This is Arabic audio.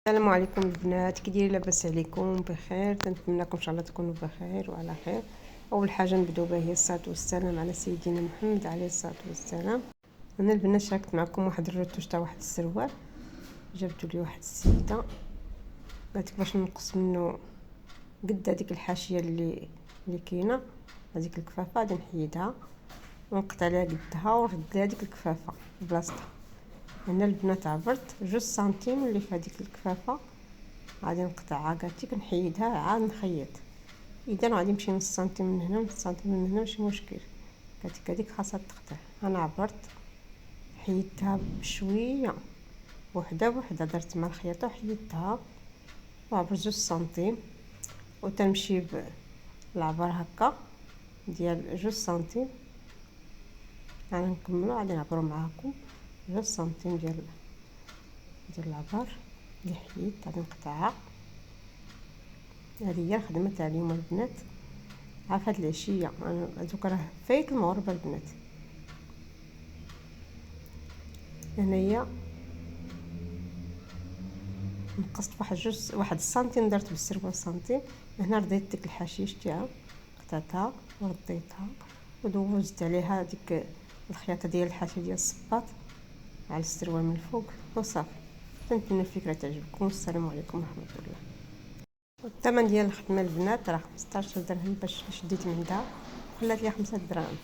السلام عليكم البنات، كي دايرين؟ لاباس عليكم؟ بخير؟ تنتمنىكم ان شاء الله تكونوا بخير وعلى خير. اول حاجه نبداو بها هي الصلاه والسلام على سيدنا محمد عليه الصلاه والسلام. انا البنات شاركت معكم واحد الرتوش تاع واحد السروال، جبتوا لي واحد السيده قالت باش نقص منه قد هذيك الحاشيه اللي كاينه، هذيك الكفافه غادي نحيدها ونقطع ليها قدها ونرد ليها هذيك الكفافه بلاصتها. هنا البنات عبرت 2 سنتيم اللي في هذيك الكفافه، غادي نقطعها قالتك نحيدها عاد نخيط. اذا غادي نمشي نص سنتيم من هنا نص سنتيم من هنا ماشي مشكل، قالتك هذيك خاصها تقطع. انا عبرت حيدتها بشويه وحده بوحده، درت مع الخياطه وحيدتها وعبر 2 سنتيم وتنمشي بالعبر هكا ديال 2 سنتيم. انا نكملوا غادي نعبروا معاكم 2 سنتيم ديال العبر اللي حيدت غادي نقطعها. هذه هي الخدمه تاع اليوم البنات. عارفه هاد العشيه انا دوك راه فايت المغرب البنات. هنايا نقصت واحد السنتيم، درت بالسروال سنتيم. هنا رديت ديك الحاشيه شتيها قطعتها ورديتها ودوزت عليها ديك الخياطه ديال الحاشيه ديال الصباط على السروال من الفوق وصافي. تنتمنى الفكره تعجبكم. السلام عليكم ورحمه الله. الثمن ديال الخدمه البنات راه 15 درهم باش شديت من عندها وخلات لي 5 دراهم.